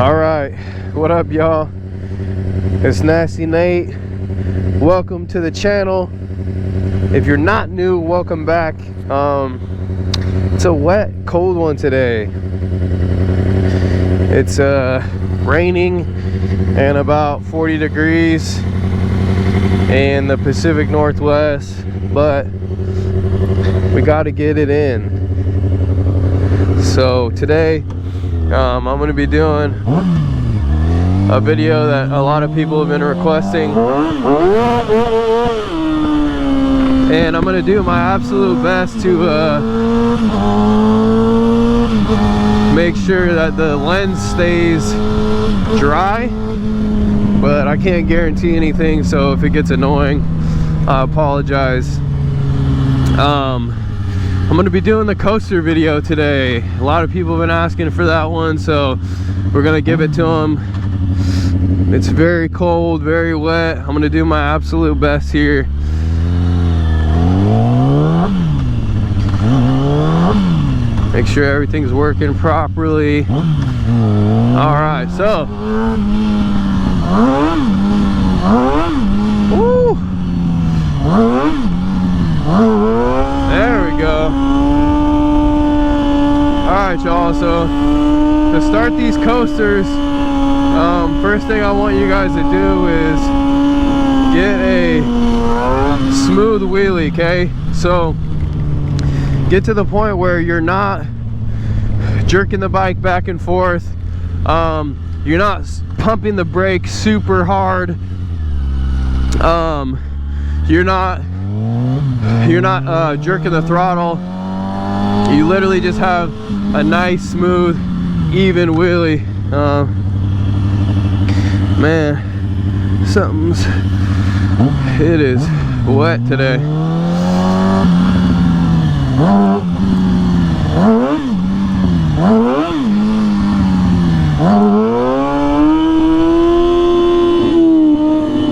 Alright, what up y'all? It's Nasty Nate. Welcome to the channel. If you're not new, welcome back. It's a wet, cold one today. It's raining and about 40 degrees in the Pacific Northwest, but we got to get it in. So today I'm going to be doing a video that a lot of people have been requesting, and I'm going to do my absolute best to make sure that the lens stays dry, but I can't guarantee anything, so if it gets annoying, I apologize. I'm going to be doing the coaster video today. A lot of people have been asking for that one, so we're going to give it to them. It's very cold, very wet. I'm going to do my absolute best here. Make sure everything's working properly. Alright, so woo! There we go. Alright y'all, so to start these coasters, first thing I want you guys to do is get a smooth wheelie, okay? So get to the point where you're not jerking the bike back and forth. You're not pumping the brake super hard. You're not jerking the throttle. You literally just have a nice, smooth, even wheelie. Man, it is wet today.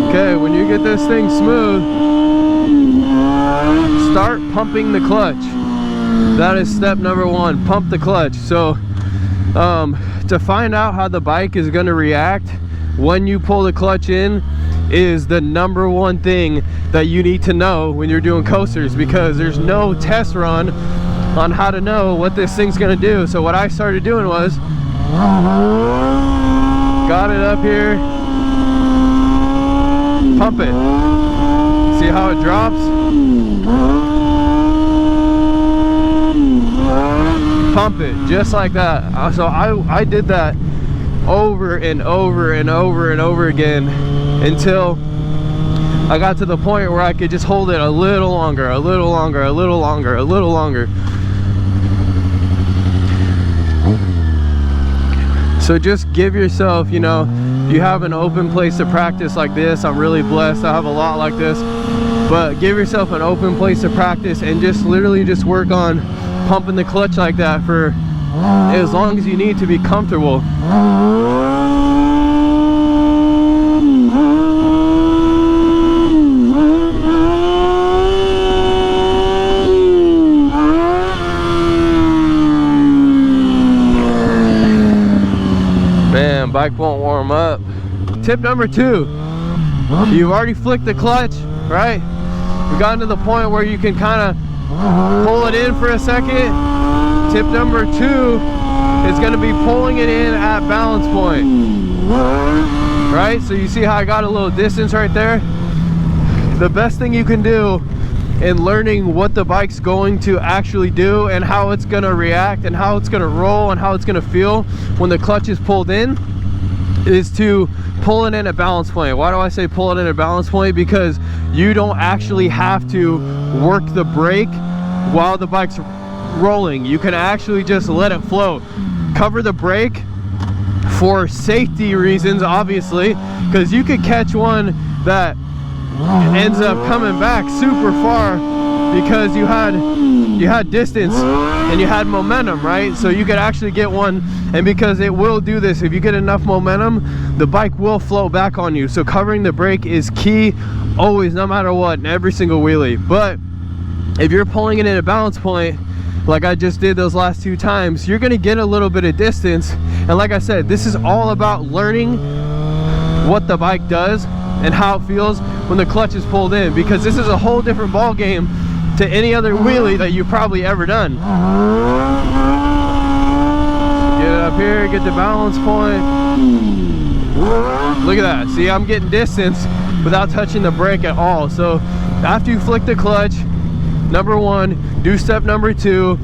Okay, when you get this thing smooth, start pumping the clutch. That is step number one, pump the clutch. So to find out how the bike is going to react when you pull the clutch in is the number one thing that you need to know when you're doing coasters, because there's no test run on how to know what this thing's going to do. So what I started doing was got it up here, pump it, see how it drops, pump it just like that. So I did that over and over and over and over again until I got to the point where I could just hold it a little longer, a little longer, a little longer, a little longer. So just give yourself, you know, if you have an open place to practice like this, I'm really blessed, I have a lot like this, but give yourself an open place to practice and just literally just work on pumping the clutch like that for as long as you need to be comfortable. Man, bike won't warm up. Tip number two, you've already flicked the clutch, right? You've gotten to the point where you can kind of pull it in for a second. Tip number two is going to be pulling it in at balance point, right? So you see how I got a little distance right there? The best thing you can do in learning what the bike's going to actually do and how it's going to react and how it's going to roll and how it's going to feel when the clutch is pulled in is to pull it in at balance point. Why do I say pull it in at balance point? Because you don't actually have to work the brake while the bike's rolling. You can actually just let it float. Cover the brake for safety reasons, obviously, because you could catch one that ends up coming back super far because you had distance and you had momentum, right? So you could actually get one, and because it will do this, if you get enough momentum, the bike will float back on you. So covering the brake is key always, no matter what, in every single wheelie. But if you're pulling it in a balance point, like I just did those last 2 times, you're gonna get a little bit of distance. And like I said, this is all about learning what the bike does and how it feels when the clutch is pulled in, because this is a whole different ball game to any other wheelie that you've probably ever done. Get it up here, get the balance point. Look at that. See, I'm getting distance without touching the brake at all. So after you flick the clutch, number 1, do step number 2,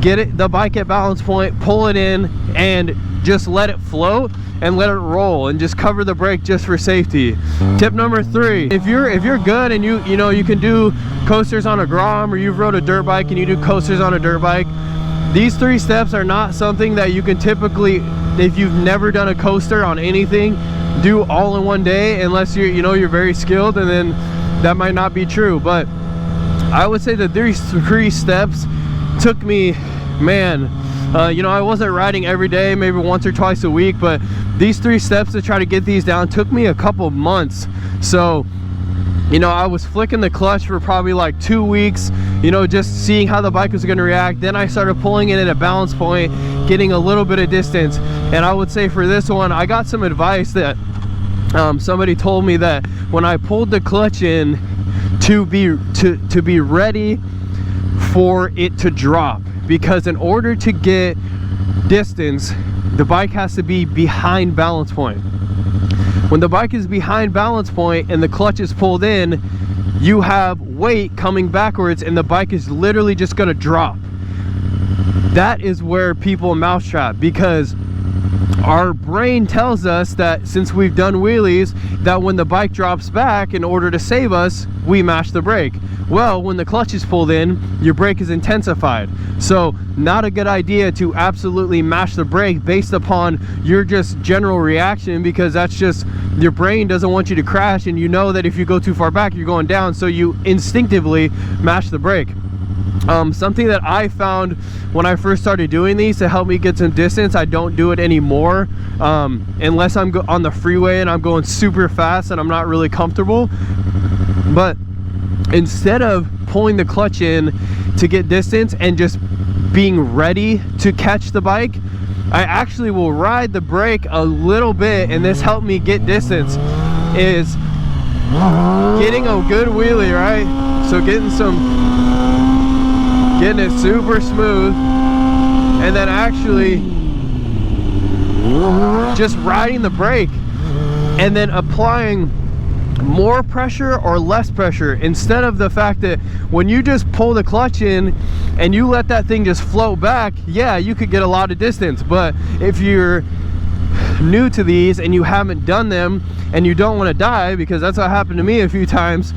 get the bike at balance point, pull it in, and just let it float and let it roll, and just cover the brake just for safety. Tip number 3, if you're good and you know you can do coasters on a Grom, or you've rode a dirt bike and you do coasters on a dirt bike, these 3 steps are not something that you can typically, if you've never done a coaster on anything, do all in one day, unless you're very skilled, and then that might not be true. But I would say that these 3 steps took me, man, I wasn't riding every day, maybe once or twice a week, but these 3 steps to try to get these down took me a couple months. So I was flicking the clutch for probably like 2 weeks, just seeing how the bike was going to react. Then I started pulling it at a balance point, getting a little bit of distance. And I would say for this one, I got some advice that somebody told me that when I pulled the clutch in, to be ready for it to drop, because in order to get distance, the bike has to be behind balance point. When the bike is behind balance point and the clutch is pulled in, you have weight coming backwards and the bike is literally just going to drop. That is where people mousetrap, because our brain tells us that since we've done wheelies, that when the bike drops back, in order to save us, we mash the brake. Well, when the clutch is pulled in, your brake is intensified. So not a good idea to absolutely mash the brake based upon your just general reaction, because that's just, your brain doesn't want you to crash, and you know that if you go too far back, you're going down, so you instinctively mash the brake. Something that I found when I first started doing these to help me get some distance, I don't do it anymore unless I'm on the freeway and I'm going super fast and I'm not really comfortable. But instead of pulling the clutch in to get distance and just being ready to catch the bike, I actually will ride the brake a little bit, and this helped me get distance, is getting a good wheelie, right? So getting it super smooth, and then actually just riding the brake and then applying more pressure or less pressure, instead of the fact that when you just pull the clutch in and you let that thing just float back, yeah, you could get a lot of distance. But if you're new to these and you haven't done them and you don't want to die, because that's what happened to me a few times,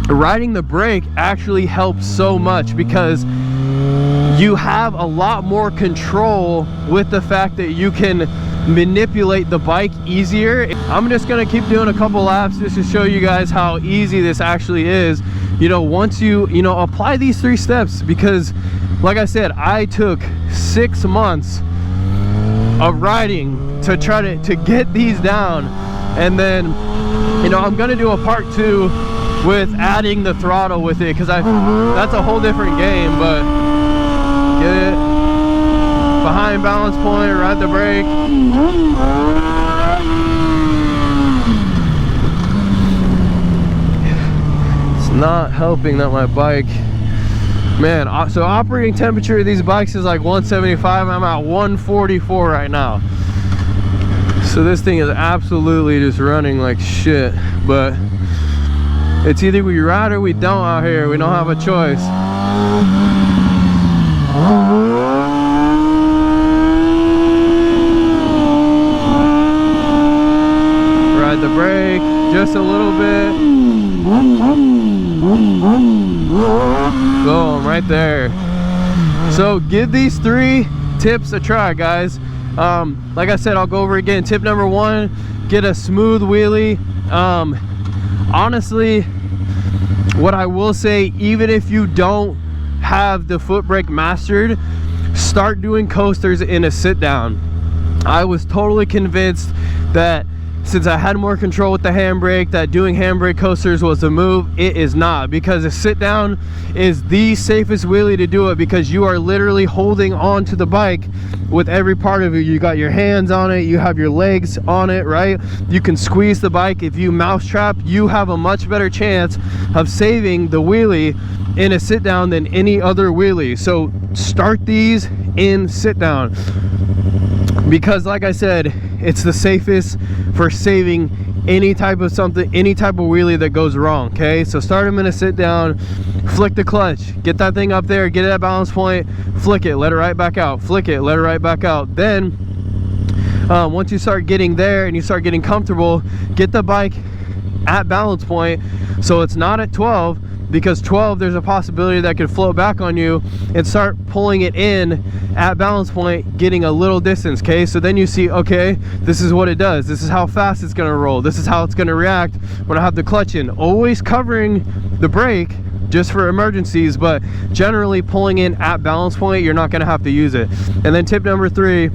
riding the brake actually helps so much, because you have a lot more control with the fact that you can manipulate the bike easier. I'm just gonna keep doing a couple laps just to show you guys how easy this actually is, once you apply these 3 steps. Because like I said, I took 6 months of riding to try to get these down, and then I'm gonna do a part 2 with adding the throttle with it, because that's a whole different game. But get it behind balance point, ride the brake. It's not helping that my bike, man, so operating temperature of these bikes is like 175. I'm at 144 right now. So this thing is absolutely just running like shit. But it's either we ride or we don't out here. We don't have a choice. Ride the brake just a little bit. Boom, right there. So give these 3 tips a try, guys. Like I said, I'll go over again. Tip number 1, get a smooth wheelie. Honestly, what I will say, even if you don't have the foot brake mastered, start doing coasters in a sit down. I was totally convinced that since I had more control with the handbrake, that doing handbrake coasters was the move. It is not, because a sit down is the safest wheelie to do it, because you are literally holding on to the bike with every part of it. You got your hands on it, you have your legs on it, right? You can squeeze the bike. If you mousetrap, you have a much better chance of saving the wheelie in a sit down than any other wheelie. So start these in sit down, because like I said, it's the safest for saving any type of something, any type of wheelie that goes wrong. Okay, so start them in a sit down, flick the clutch, get that thing up there, get it at balance point, flick it, let it right back out, flick it, let it right back out. Then once you start getting there and you start getting comfortable, get the bike at balance point so it's not at 12, because 12 there's a possibility that could float back on you, and start pulling it in at balance point, getting a little distance. Okay, so then you see, okay, this is what it does, this is how fast it's going to roll, this is how it's going to react when I have the clutch in. Always covering the brake just for emergencies, but generally pulling in at balance point, you're not going to have to use it. And then tip number 3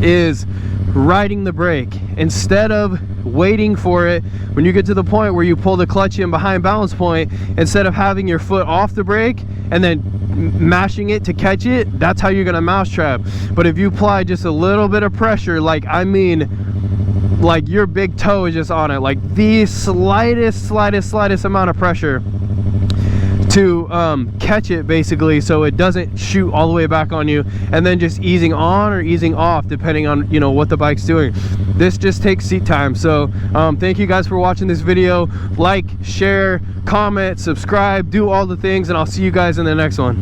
is riding the brake. Instead of waiting for it, when you get to the point where you pull the clutch in behind balance point, instead of having your foot off the brake and then mashing it to catch it, that's how you're gonna mousetrap. But if you apply just a little bit of pressure, like I mean like your big toe is just on it, like the slightest amount of pressure to catch it, basically, so it doesn't shoot all the way back on you, and then just easing on or easing off depending on, you know, what the bike's doing. This just takes seat time. So thank you guys for watching this video. Like, share, comment, subscribe, do all the things, and I'll see you guys in the next one.